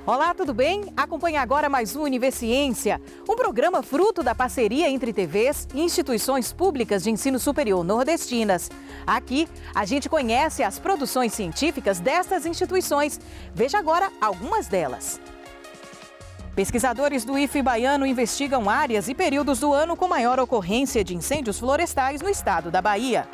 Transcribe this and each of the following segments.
Olá, tudo bem? Acompanhe agora mais um Universiência, um programa fruto da parceria entre TVs e instituições públicas de ensino superior nordestinas. Aqui, a gente conhece as produções científicas destas instituições. Veja agora algumas delas. Pesquisadores do IFE baiano investigam áreas e períodos do ano com maior ocorrência de incêndios florestais no estado da Bahia.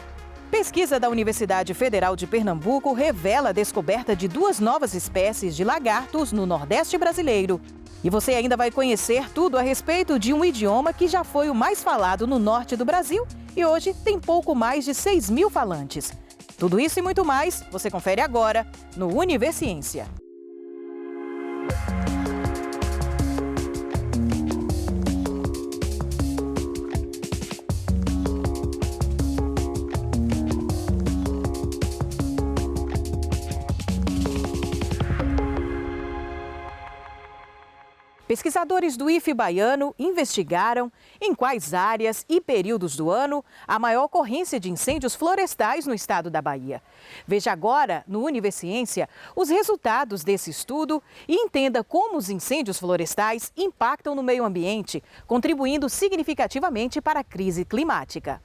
Pesquisa da Universidade Federal de Pernambuco revela a descoberta de 2 novas espécies de lagartos no Nordeste brasileiro. E você ainda vai conhecer tudo a respeito de um idioma que já foi o mais falado no norte do Brasil e hoje tem pouco mais de 6.000 falantes. Tudo isso e muito mais você confere agora no Universiência. Pesquisadores do IFE baiano investigaram em quais áreas e períodos do ano a maior ocorrência de incêndios florestais no estado da Bahia. Veja agora, no Universiência, os resultados desse estudo e entenda como os incêndios florestais impactam no meio ambiente, contribuindo significativamente para a crise climática.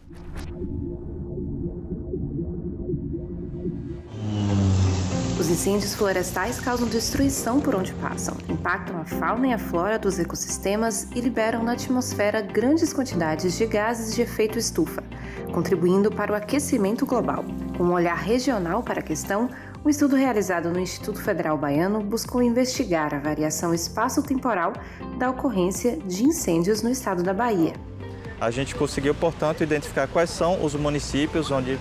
Os incêndios florestais causam destruição por onde passam, impactam a fauna e a flora dos ecossistemas e liberam na atmosfera grandes quantidades de gases de efeito estufa, contribuindo para o aquecimento global. Com um olhar regional para a questão, um estudo realizado no Instituto Federal Baiano buscou investigar a variação espaço-temporal da ocorrência de incêndios no estado da Bahia. A gente conseguiu, portanto, identificar quais são os municípios onde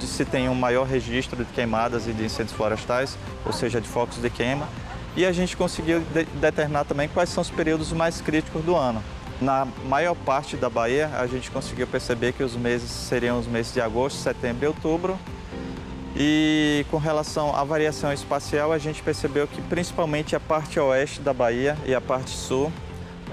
se tem um maior registro de queimadas e de incêndios florestais, ou seja, de focos de queima. E a gente conseguiu determinar também quais são os períodos mais críticos do ano. Na maior parte da Bahia, a gente conseguiu perceber que os meses seriam os meses de agosto, setembro e outubro. E com relação à variação espacial, a gente percebeu que principalmente a parte oeste da Bahia e a parte sul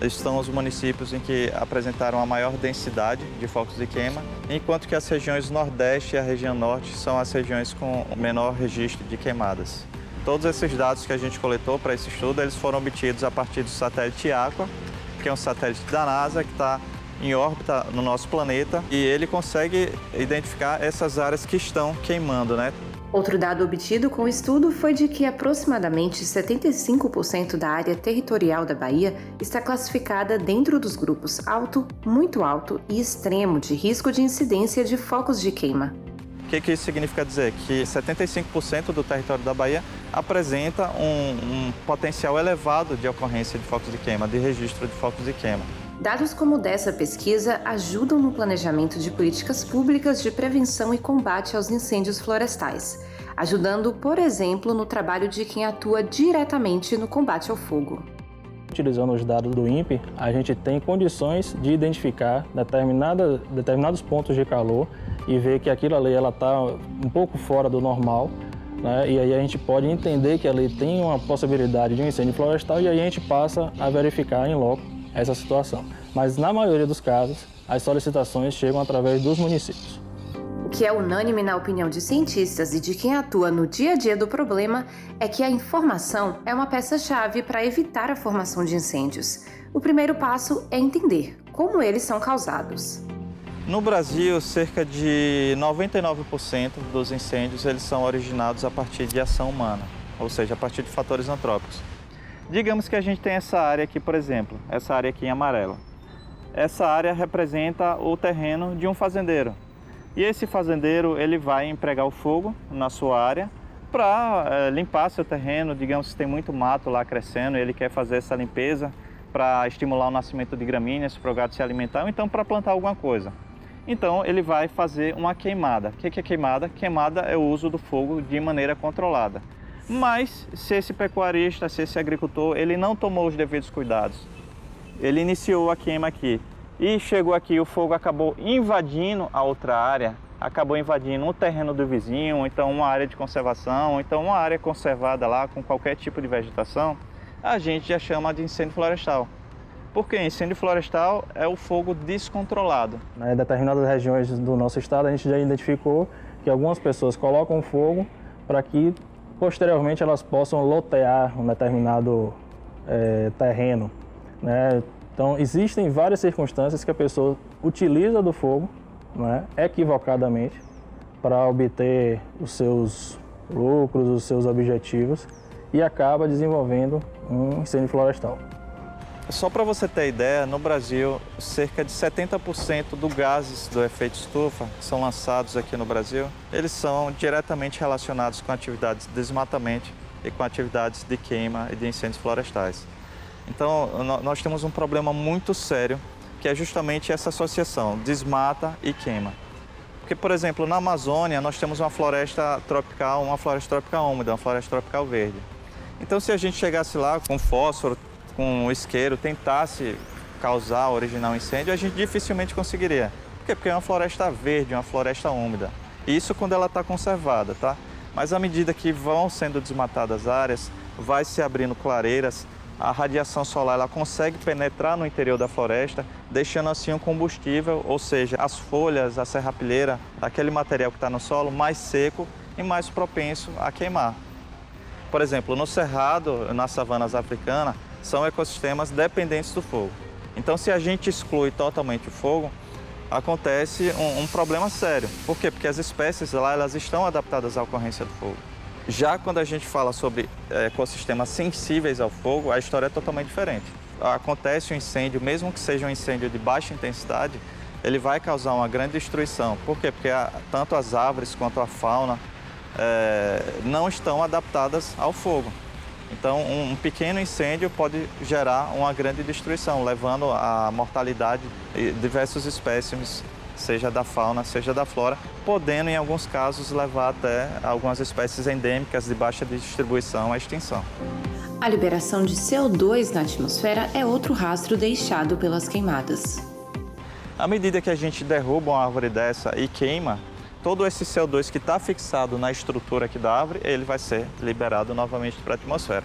estão os municípios em que apresentaram a maior densidade de focos de queima, enquanto que as regiões Nordeste e a região Norte são as regiões com o menor registro de queimadas. Todos esses dados que a gente coletou para esse estudo, eles foram obtidos a partir do satélite Aqua, que é um satélite da NASA que está em órbita no nosso planeta e ele consegue identificar essas áreas que estão queimando, né? Outro dado obtido com o estudo foi de que aproximadamente 75% da área territorial da Bahia está classificada dentro dos grupos alto, muito alto e extremo de risco de incidência de focos de queima. O que isso significa dizer? Que 75% do território da Bahia apresenta um potencial elevado de ocorrência de focos de queima, de registro de focos de queima. Dados como o dessa pesquisa ajudam no planejamento de políticas públicas de prevenção e combate aos incêndios florestais, ajudando, por exemplo, no trabalho de quem atua diretamente no combate ao fogo. Utilizando os dados do INPE, a gente tem condições de identificar determinados pontos de calor e ver que aquilo ali está um pouco fora do normal, né? E aí a gente pode entender que ali tem uma possibilidade de um incêndio florestal e aí a gente passa a verificar em loco essa situação. Mas na maioria dos casos, as solicitações chegam através dos municípios. O que é unânime na opinião de cientistas e de quem atua no dia a dia do problema é que a informação é uma peça-chave para evitar a formação de incêndios. O primeiro passo é entender como eles são causados. No Brasil, cerca de 99% dos incêndios eles são originados a partir de ação humana, ou seja, a partir de fatores antrópicos. Digamos que a gente tem essa área aqui, por exemplo, essa área aqui em amarelo. Essa área representa o terreno de um fazendeiro. E esse fazendeiro ele vai empregar o fogo na sua área para limpar seu terreno. Digamos que tem muito mato lá crescendo e ele quer fazer essa limpeza para estimular o nascimento de gramíneas, para o gado se alimentar, ou então para plantar alguma coisa. Então ele vai fazer uma queimada. O que é queimada? Queimada é o uso do fogo de maneira controlada. Mas se esse pecuarista, se esse agricultor, ele não tomou os devidos cuidados, ele iniciou a queima aqui e chegou aqui, o fogo acabou invadindo a outra área, acabou invadindo um terreno do vizinho, ou então uma área de conservação, ou então uma área conservada lá com qualquer tipo de vegetação, a gente já chama de incêndio florestal. Porque incêndio florestal é o fogo descontrolado. Em determinadas regiões do nosso estado, a gente já identificou que algumas pessoas colocam fogo para que posteriormente elas possam lotear um determinado terreno, né? Então, existem várias circunstâncias que a pessoa utiliza do fogo, né, equivocadamente para obter os seus lucros, os seus objetivos e acaba desenvolvendo um incêndio florestal. Só para você ter ideia, no Brasil, cerca de 70% dos gases do efeito estufa que são lançados aqui no Brasil, eles são diretamente relacionados com atividades de desmatamento e com atividades de queima e de incêndios florestais. Então, nós temos um problema muito sério, que é justamente essa associação, desmata e queima. Porque, por exemplo, na Amazônia, nós temos uma floresta tropical úmida, uma floresta tropical verde. Então, se a gente chegasse lá com fósforo, com isqueiro, tentasse originar um incêndio, a gente dificilmente conseguiria. Por quê? Porque é uma floresta verde, uma floresta úmida. Isso quando ela está conservada, tá? Mas à medida que vão sendo desmatadas áreas, vai se abrindo clareiras, a radiação solar ela consegue penetrar no interior da floresta, deixando assim um combustível, ou seja, as folhas, a serrapilheira, aquele material que está no solo, mais seco e mais propenso a queimar. Por exemplo, no cerrado, nas savanas africanas, são ecossistemas dependentes do fogo. Então, se a gente exclui totalmente o fogo, acontece um problema sério. Por quê? Porque as espécies lá elas estão adaptadas à ocorrência do fogo. Já quando a gente fala sobre ecossistemas sensíveis ao fogo, a história é totalmente diferente. Acontece um incêndio, mesmo que seja um incêndio de baixa intensidade, ele vai causar uma grande destruição. Por quê? Porque tanto as árvores quanto a fauna não estão adaptadas ao fogo. Então, um pequeno incêndio pode gerar uma grande destruição, levando à mortalidade de diversos espécimes, seja da fauna, seja da flora, podendo, em alguns casos, levar até algumas espécies endêmicas de baixa distribuição à extinção. A liberação de CO2 na atmosfera é outro rastro deixado pelas queimadas. À medida que a gente derruba uma árvore dessa e queima, todo esse CO2 que está fixado na estrutura aqui da árvore, ele vai ser liberado novamente para a atmosfera.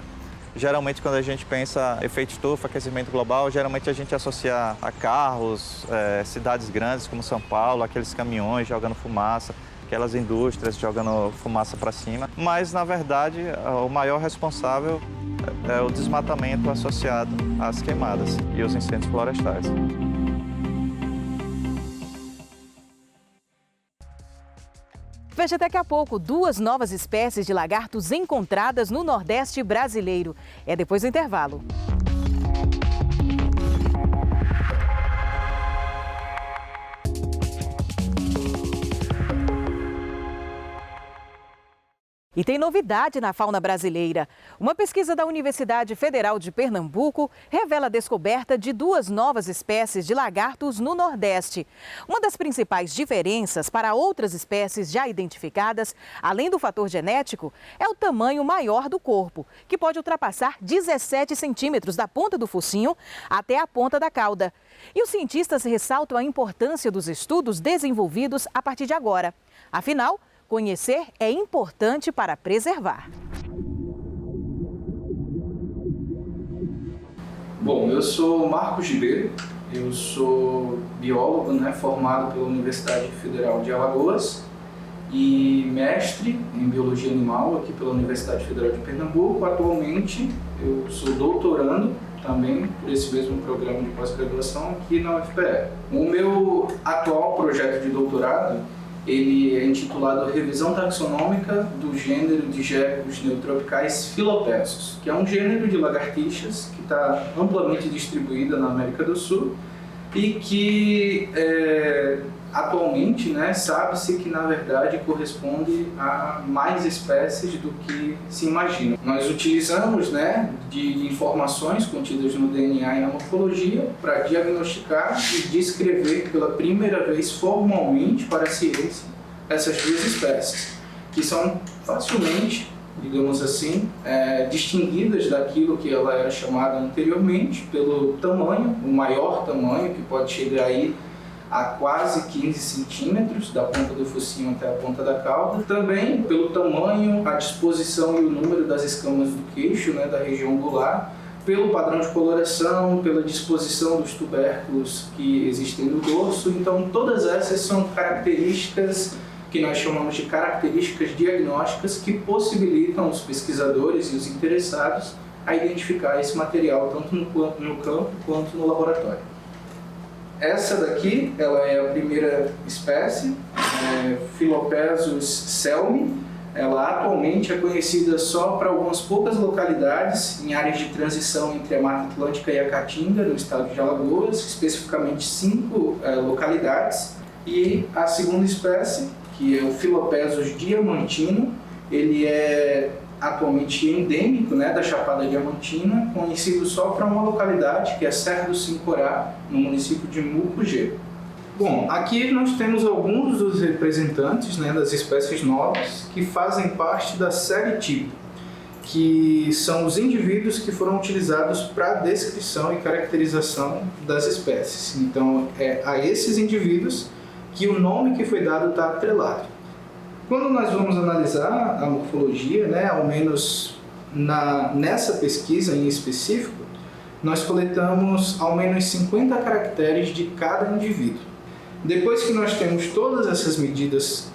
Geralmente, quando a gente pensa em efeito estufa, aquecimento global, geralmente a gente associa a carros, cidades grandes como São Paulo, aqueles caminhões jogando fumaça, aquelas indústrias jogando fumaça para cima. Mas, na verdade, o maior responsável é o desmatamento associado às queimadas e aos incêndios florestais. Veja daqui a pouco 2 novas espécies de lagartos encontradas no Nordeste brasileiro. É depois do intervalo. E tem novidade na fauna brasileira. Uma pesquisa da Universidade Federal de Pernambuco revela a descoberta de 2 novas espécies de lagartos no Nordeste. Uma das principais diferenças para outras espécies já identificadas, além do fator genético, é o tamanho maior do corpo, que pode ultrapassar 17 centímetros da ponta do focinho até a ponta da cauda. E os cientistas ressaltam a importância dos estudos desenvolvidos a partir de agora. Afinal, conhecer é importante para preservar. Bom, eu sou Marcos Ribeiro, eu sou biólogo, formado pela Universidade Federal de Alagoas e mestre em Biologia Animal aqui pela Universidade Federal de Pernambuco. Atualmente eu sou doutorando também por esse mesmo programa de pós-graduação aqui na UFPE. O meu atual projeto de doutorado ele é intitulado Revisão Taxonômica do Gênero de Geckos Neotropicais Filopessos, que é um gênero de lagartixas que está amplamente distribuída na América do Sul e que atualmente sabe-se que na verdade corresponde a mais espécies do que se imagina. Nós utilizamos de informações contidas no DNA e na morfologia para diagnosticar e descrever pela primeira vez formalmente para a ciência essas 2 espécies, que são facilmente, digamos assim, distinguidas daquilo que ela era chamada anteriormente pelo tamanho, o maior tamanho, que pode chegar aí a quase 15 centímetros da ponta do focinho até a ponta da cauda. Também pelo tamanho, a disposição e o número das escamas do queixo, da região angular, pelo padrão de coloração, pela disposição dos tubérculos que existem no dorso. Então, todas essas são características que nós chamamos de características diagnósticas que possibilitam os pesquisadores e os interessados a identificar esse material tanto no campo quanto no laboratório. Essa daqui, ela é a primeira espécie, Philopezus selmi. Ela atualmente é conhecida só para algumas poucas localidades em áreas de transição entre a Mata Atlântica e a Caatinga, no estado de Alagoas, especificamente 5 localidades. E a segunda espécie, que é o Philopezus diamantino, ele é atualmente endêmico, né, da Chapada Diamantina, conhecido só para uma localidade, que é Serra do Sincorá, no município de Mucugê. Bom, aqui nós temos alguns dos representantes, né, das espécies novas que fazem parte da série tipo, que são os indivíduos que foram utilizados para a descrição e caracterização das espécies. Então, é a esses indivíduos que o nome que foi dado está atrelado. Quando nós vamos analisar a morfologia, né, ao menos nessa pesquisa em específico, nós coletamos ao menos 50 caracteres de cada indivíduo. Depois que nós temos todas essas medidas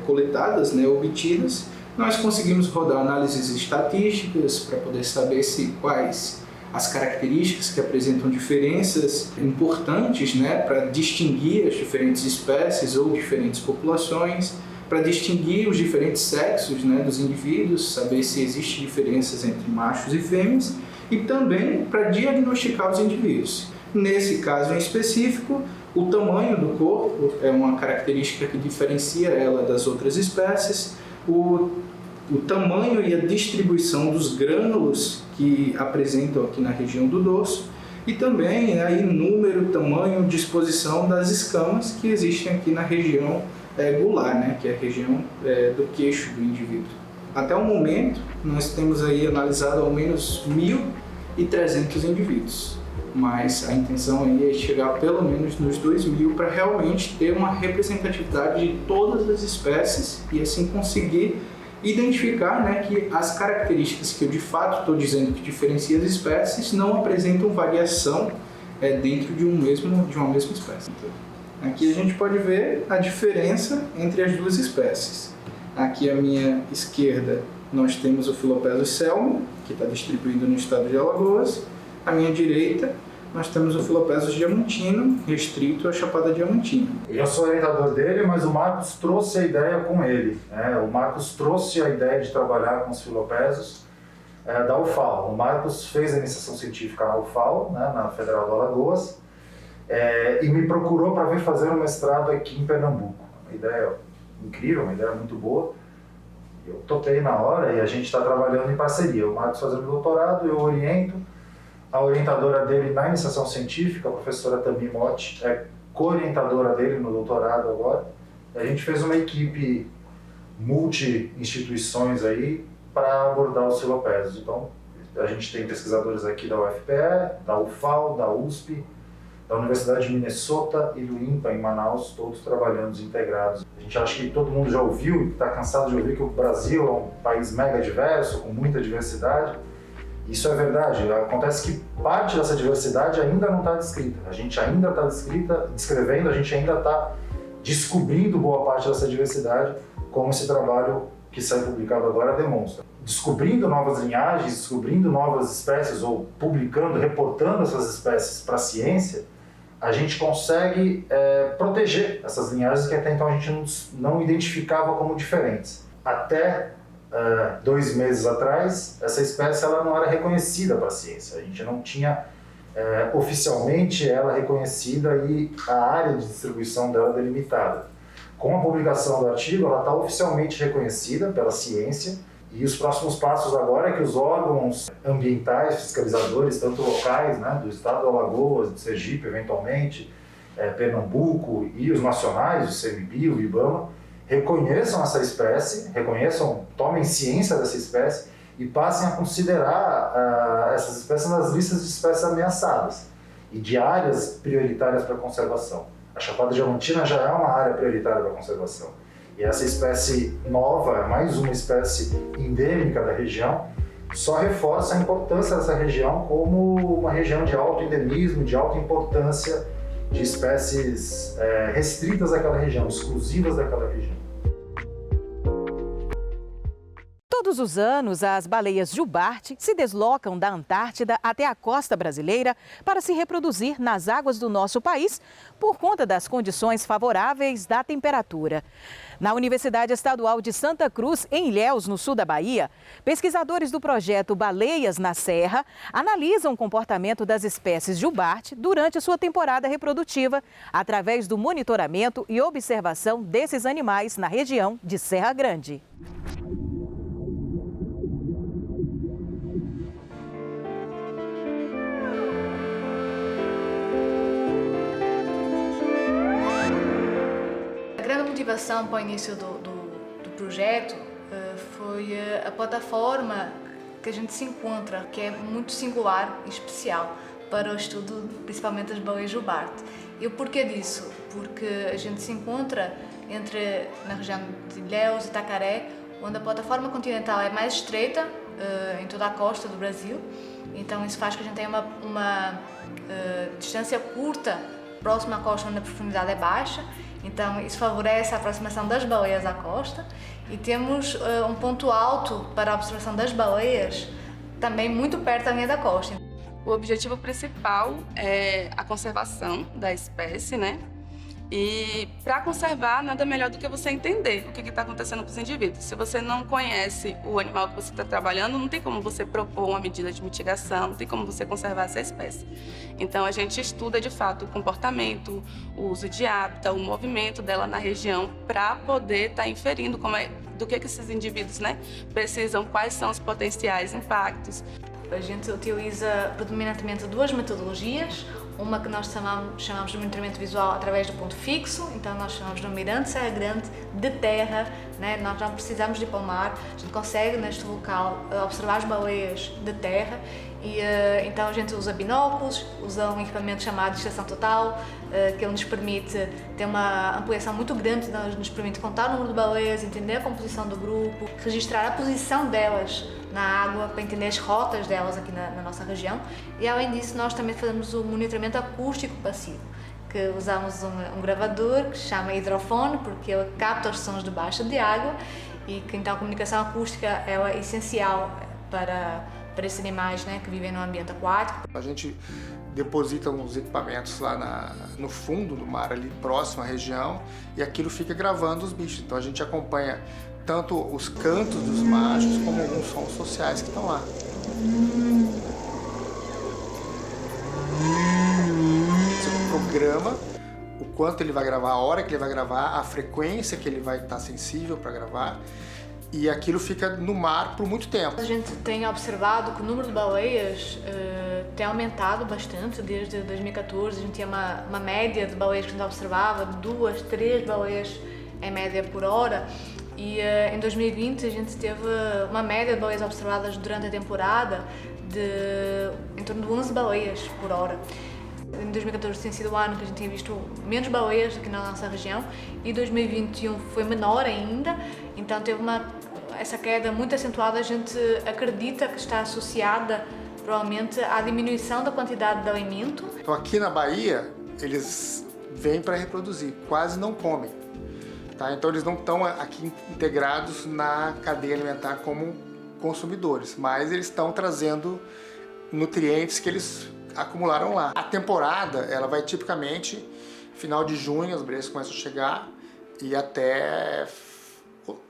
coletadas, né, obtidas, nós conseguimos rodar análises estatísticas para poder saber quais as características que apresentam diferenças importantes, né, para distinguir as diferentes espécies ou diferentes populações, para distinguir os diferentes sexos, né, dos indivíduos, saber se existem diferenças entre machos e fêmeas, e também para diagnosticar os indivíduos. Nesse caso em específico, o tamanho do corpo é uma característica que diferencia ela das outras espécies, o tamanho e a distribuição dos grânulos que apresentam aqui na região do dorso, e também aí número, tamanho, disposição das escamas que existem aqui na região gular, né, que é a região do queixo do indivíduo. Até o momento, nós temos aí analisado ao menos 1.300 indivíduos, mas a intenção aí é chegar pelo menos nos 2.000 para realmente ter uma representatividade de todas as espécies e assim conseguir identificar, né, que as características que eu de fato estou dizendo que diferenciam as espécies não apresentam variação dentro de uma mesma espécie. Então, aqui a gente pode ver a diferença entre as duas espécies. Aqui à minha esquerda nós temos o Philopezus selmi, que está distribuído no estado de Alagoas. À minha direita nós temos o Philopezus diamantino, restrito à Chapada Diamantina. Eu sou orientador dele, mas o Marcos trouxe a ideia com ele, né? O Marcos trouxe a ideia de trabalhar com os Philopezus da UFAL. O Marcos fez a iniciação científica na UFAL, né, na Federal do Alagoas, e me procurou para vir fazer um mestrado aqui em Pernambuco. Uma ideia incrível, uma ideia muito boa. Eu topei na hora e a gente está trabalhando em parceria. O Marcos fazendo doutorado, eu oriento. A orientadora dele na iniciação científica, a professora Tami Motti, é co-orientadora dele no doutorado agora. A gente fez uma equipe multi-instituições aí para abordar os Philopezus. Então, a gente tem pesquisadores aqui da UFPE, da UFAL, da USP, da Universidade de Minnesota e do INPA em Manaus, todos trabalhando integrados. A gente acha que todo mundo já ouviu e está cansado de ouvir que o Brasil é um país mega diverso, com muita diversidade. Isso é verdade. Acontece que parte dessa diversidade ainda não está descrita. A gente ainda está descrevendo, a gente ainda está descobrindo boa parte dessa diversidade, como esse trabalho que sai publicado agora demonstra. Descobrindo novas linhagens, descobrindo novas espécies ou publicando, reportando essas espécies para a ciência, a gente consegue proteger essas linhagens que até então a gente não identificava como diferentes. Até 2 meses atrás, essa espécie ela não era reconhecida para a ciência. A gente não tinha oficialmente ela reconhecida e a área de distribuição dela delimitada. Com a publicação do artigo, ela está oficialmente reconhecida pela ciência e os próximos passos agora é que os órgãos ambientais, fiscalizadores, tanto locais, né, do estado do Alagoas, do Sergipe, eventualmente, Pernambuco e os nacionais, o CMBio, o IBAMA, reconheçam essa espécie, tomem ciência dessa espécie e passem a considerar essas espécies nas listas de espécies ameaçadas e de áreas prioritárias para conservação. A Chapada Diamantina já é uma área prioritária para conservação. E essa espécie nova, mais uma espécie endêmica da região, só reforça a importância dessa região como uma região de alto endemismo, de alta importância de espécies restritas àquela região, exclusivas daquela região. Todos os anos, as baleias jubarte se deslocam da Antártida até a costa brasileira para se reproduzir nas águas do nosso país por conta das condições favoráveis da temperatura. Na Universidade Estadual de Santa Cruz, em Ilhéus, no sul da Bahia, pesquisadores do projeto Baleias na Serra analisam o comportamento das espécies jubarte durante sua temporada reprodutiva, através do monitoramento e observação desses animais na região de Serra Grande. A grande motivação para o início do projeto foi a plataforma que a gente se encontra, que é muito singular e especial para o estudo, principalmente das baleias jubarte. E o porquê disso? Porque a gente se encontra na região de Ilhéus e Itacaré, onde a plataforma continental é mais estreita em toda a costa do Brasil. Então isso faz que a gente tenha uma distância curta próxima à costa, onde a profundidade é baixa. Então isso favorece a aproximação das baleias à costa. E temos um ponto alto para a observação das baleias também muito perto da linha da costa. O objetivo principal é a conservação da espécie, né? E para conservar, nada melhor do que você entender o que está acontecendo com os indivíduos. Se você não conhece o animal que você está trabalhando, não tem como você propor uma medida de mitigação, não tem como você conservar essa espécie. Então a gente estuda de fato o comportamento, o uso de hábitat, o movimento dela na região para poder estar inferindo do que esses indivíduos, né, precisam, quais são os potenciais impactos. A gente utiliza predominantemente duas metodologias. Uma que nós chamamos de monitoramento visual através do ponto fixo, então nós chamamos de Mirante Serra Grande, de terra, né? Nós não precisamos de ir para o mar, a gente consegue neste local observar as baleias de terra e então a gente usa binóculos, usa um equipamento chamado de estação total, que nos permite ter uma ampliação muito grande, nos permite contar o número de baleias, entender a composição do grupo, registrar a posição delas na água para entender as rotas delas aqui na nossa região. E além disso, nós também fazemos o monitoramento acústico passivo, que usamos um gravador que se chama hidrofone, porque ele capta os sons debaixo de água e que então a comunicação acústica é essencial para esses animais, né, que vivem no ambiente aquático. A gente deposita uns equipamentos lá no fundo do mar, ali próximo à região, e aquilo fica gravando os bichos. Então a gente acompanha tanto os cantos dos machos como alguns sons sociais que estão lá. Você programa o quanto ele vai gravar, a hora que ele vai gravar, a frequência que ele vai estar sensível para gravar, e aquilo fica no mar por muito tempo. A gente tem observado que o número de baleias tem aumentado bastante desde 2014. A gente tinha uma média de baleias que a gente observava, 2, 3 baleias em média por hora. E em 2020 a gente teve uma média de baleias observadas durante a temporada de em torno de 11 baleias por hora. Em 2014 tem sido o ano que a gente tem visto menos baleias aqui na nossa região e 2021 foi menor ainda, então teve essa queda muito acentuada. A gente acredita que está associada provavelmente à diminuição da quantidade de alimento. Então aqui na Bahia eles vêm para reproduzir, quase não comem. Tá? Então eles não estão aqui integrados na cadeia alimentar como consumidores, mas eles estão trazendo nutrientes que eles acumularam lá. A temporada ela vai tipicamente final de junho, as baleias começam a chegar e até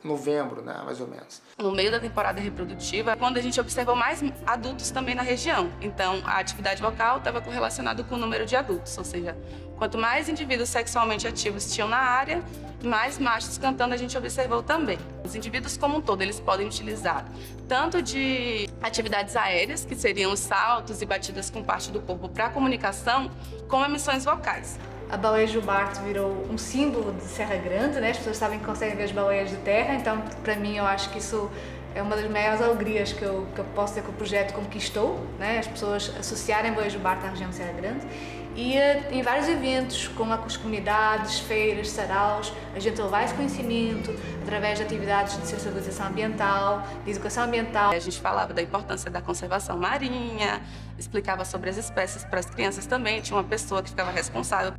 novembro, né, mais ou menos. No meio da temporada reprodutiva, quando a gente observou mais adultos também na região. Então, a atividade vocal estava correlacionada com o número de adultos, ou seja, quanto mais indivíduos sexualmente ativos tinham na área, mais machos cantando a gente observou também. Os indivíduos como um todo, eles podem utilizar tanto de atividades aéreas, que seriam os saltos e batidas com parte do corpo para comunicação, como emissões vocais. A baleia jubarte virou um símbolo de Serra Grande, né? As pessoas sabem que conseguem ver as baleias de terra, então para mim eu acho que isso é uma das maiores alegrias que eu posso ter que o projeto conquistou, né? As pessoas associarem a baleia jubarte à região de Serra Grande. E em vários eventos, com as comunidades, feiras, saraus, a gente levar esse conhecimento através de atividades de sensibilização ambiental, de educação ambiental. A gente falava da importância da conservação marinha, explicava sobre as espécies para as crianças também, tinha uma pessoa que ficava responsável.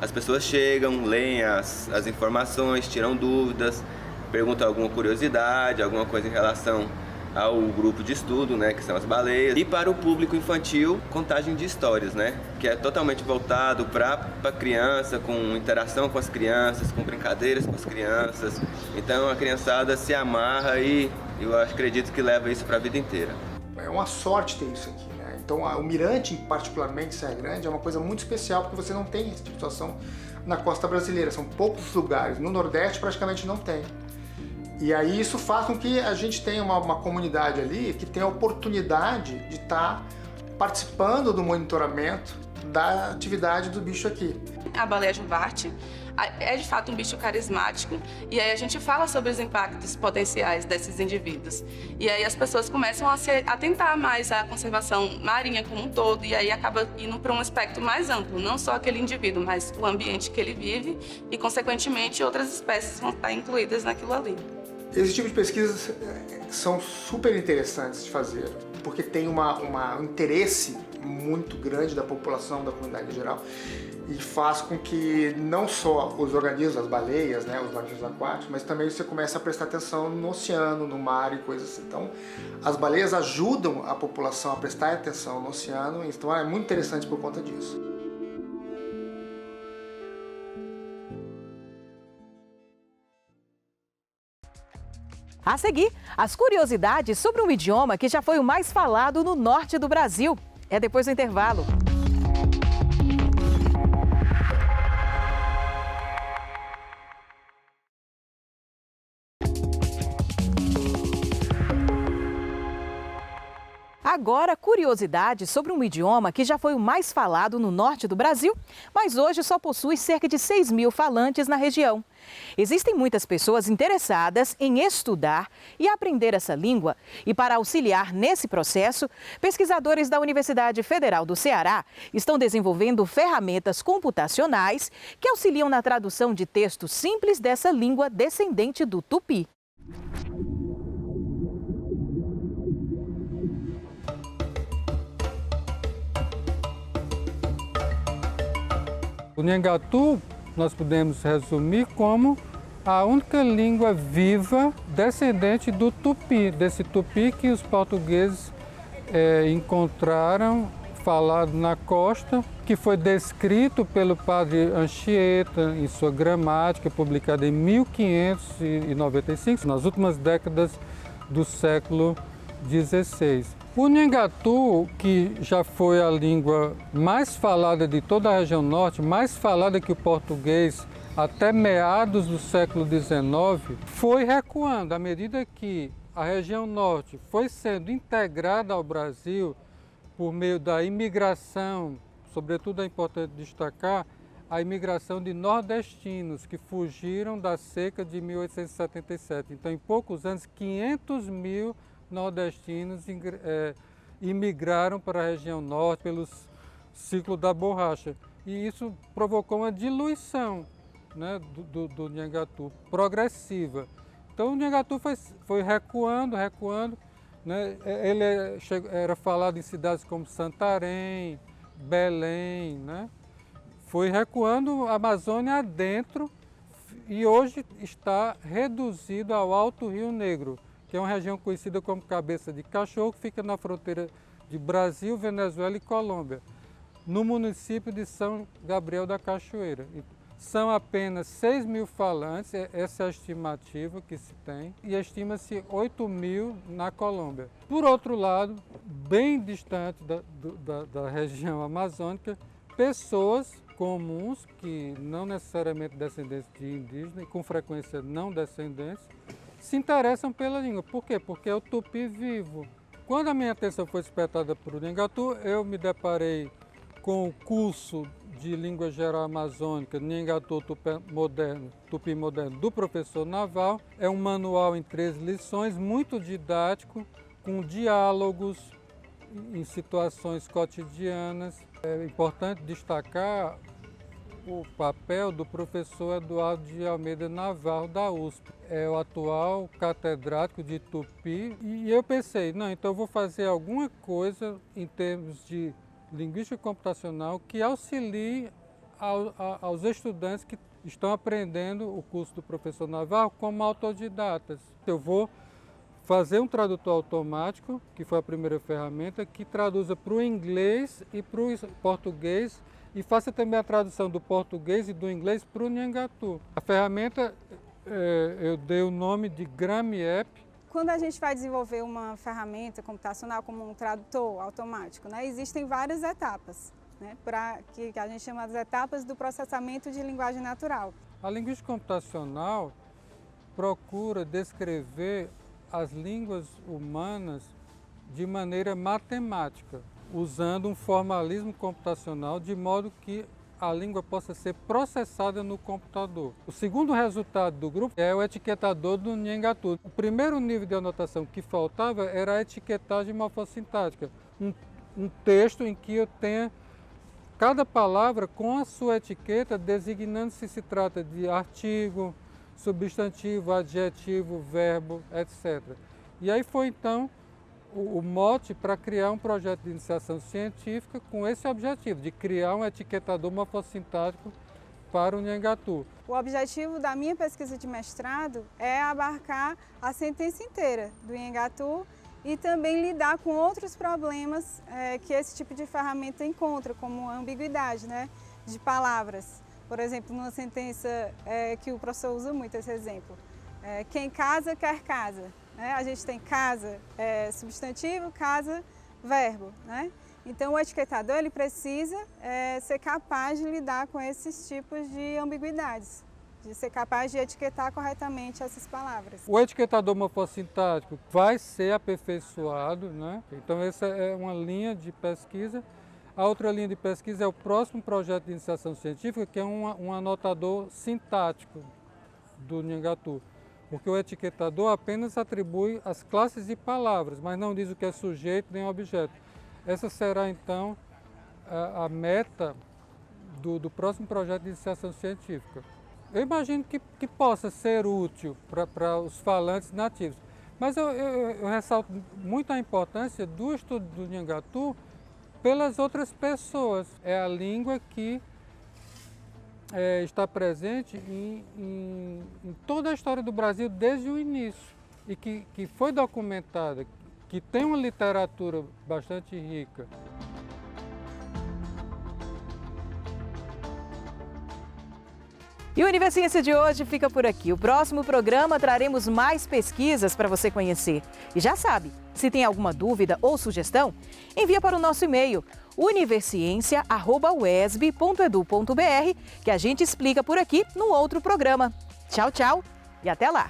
As pessoas chegam, leem as informações, tiram dúvidas, pergunta alguma curiosidade, alguma coisa em relação ao grupo de estudo, né, que são as baleias. E para o público infantil, contagem de histórias, né, que é totalmente voltado para a criança, com interação com as crianças, com brincadeiras com as crianças. Então a criançada se amarra e eu acredito que leva isso para a vida inteira. É uma sorte ter isso aqui, né? Então o Mirante, particularmente Serra Grande, é uma coisa muito especial porque você não tem esse tipo de situação na costa brasileira. São poucos lugares. No Nordeste praticamente não tem. E aí isso faz com que a gente tenha uma comunidade ali que tenha a oportunidade de estar participando do monitoramento da atividade do bicho aqui. A baleia juvarte é de fato um bicho carismático e aí a gente fala sobre os impactos potenciais desses indivíduos. E aí as pessoas começam a se atentar mais à conservação marinha como um todo e aí acaba indo para um aspecto mais amplo, não só aquele indivíduo, mas o ambiente que ele vive e, consequentemente, outras espécies vão estar incluídas naquilo ali. Esse tipo de pesquisas são super interessantes de fazer, porque tem um interesse muito grande da população, da comunidade em geral, e faz com que não só os organismos, as baleias, né, os organismos aquáticos, mas também você começa a prestar atenção no oceano, no mar e coisas assim. Então, as baleias ajudam a população a prestar atenção no oceano, então é muito interessante por conta disso. A seguir, as curiosidades sobre um idioma que já foi o mais falado no norte do Brasil. É depois do intervalo. Agora, curiosidade sobre um idioma que já foi o mais falado no norte do Brasil, mas hoje só possui cerca de 6.000 falantes na região. Existem muitas pessoas interessadas em estudar e aprender essa língua. E para auxiliar nesse processo, pesquisadores da Universidade Federal do Ceará estão desenvolvendo ferramentas computacionais que auxiliam na tradução de textos simples dessa língua descendente do tupi. O Nhangatu nós podemos resumir como a única língua viva descendente do tupi, desse tupi que os portugueses encontraram falado na costa, que foi descrito pelo padre Anchieta em sua gramática, publicada em 1595, nas últimas décadas do século XVI. O Nhangatu, que já foi a língua mais falada de toda a região norte, mais falada que o português até meados do século XIX, foi recuando. À medida que a região norte foi sendo integrada ao Brasil por meio da imigração, sobretudo é importante destacar, a imigração de nordestinos que fugiram da seca de 1877. Então, em poucos anos, 500 mil nordestinos imigraram para a região norte pelo ciclo da borracha. E isso provocou uma diluição, né, do Nhangatu, progressiva. Então o Nhangatu foi recuando, né? Ele era falado em cidades como Santarém, Belém, né? Foi recuando a Amazônia adentro e hoje está reduzido ao Alto Rio Negro, que é uma região conhecida como Cabeça de Cachorro, que fica na fronteira de Brasil, Venezuela e Colômbia, no município de São Gabriel da Cachoeira. São apenas 6.000 falantes, essa é a estimativa que se tem, e estima-se 8.000 na Colômbia. Por outro lado, bem distante da região amazônica, pessoas comuns, que não necessariamente descendentes de indígenas, e com frequência não descendentes, se interessam pela língua. Por quê? Porque é o tupi vivo. Quando a minha atenção foi despertada para o Nhangatu, eu me deparei com o curso de Língua Geral Amazônica, Nhangatu Tupi Moderno, do professor Naval. É um manual em 3 lições, muito didático, com diálogos em situações cotidianas. É importante destacar o papel do professor Eduardo de Almeida Navarro, da USP. É o atual catedrático de Tupi. E eu pensei, não, então eu vou fazer alguma coisa em termos de linguística computacional que auxilie aos estudantes que estão aprendendo o curso do professor Navarro como autodidatas. Eu vou fazer um tradutor automático, que foi a primeira ferramenta, que traduza para o inglês e para o português e faça também a tradução do português e do inglês para o Nhangatu. A ferramenta eu dei o nome de GramApp. Quando a gente vai desenvolver uma ferramenta computacional como um tradutor automático, né, existem várias etapas, né, que a gente chama de etapas do processamento de linguagem natural. A linguística computacional procura descrever as línguas humanas de maneira matemática, usando um formalismo computacional de modo que a língua possa ser processada no computador. O segundo resultado do grupo é o etiquetador do Nhangatu. O primeiro nível de anotação que faltava era a etiquetagem morfossintática, um texto em que eu tenha cada palavra com a sua etiqueta designando se trata de artigo, substantivo, adjetivo, verbo, etc. E aí foi então o mote para criar um projeto de iniciação científica com esse objetivo, de criar um etiquetador morfossintático para o Nhangatu. O objetivo da minha pesquisa de mestrado é abarcar a sentença inteira do Nhangatu e também lidar com outros problemas que esse tipo de ferramenta encontra, como a ambiguidade, né, de palavras. Por exemplo, numa sentença que o professor usa muito esse exemplo, quem casa quer casa. Né? A gente tem casa substantivo, casa verbo. Né? Então o etiquetador ele precisa ser capaz de lidar com esses tipos de ambiguidades, de ser capaz de etiquetar corretamente essas palavras. O etiquetador morfossintático vai ser aperfeiçoado, né? Então essa é uma linha de pesquisa. A outra linha de pesquisa é o próximo projeto de iniciação científica, que é um anotador sintático do Nhangatu, porque o etiquetador apenas atribui as classes de palavras, mas não diz o que é sujeito nem objeto. Essa será então a meta do próximo projeto de iniciação científica. Eu imagino que possa ser útil para os falantes nativos, mas eu ressalto muito a importância do estudo do Nhangatu pelas outras pessoas. É a língua que está presente em toda a história do Brasil desde o início e que foi documentada, que tem uma literatura bastante rica. E o Univerciência de hoje fica por aqui. O próximo programa traremos mais pesquisas para você conhecer. E já sabe, se tem alguma dúvida ou sugestão, envia para o nosso e-mail universiencia@uesb.edu.br que a gente explica por aqui no outro programa. Tchau, tchau e até lá!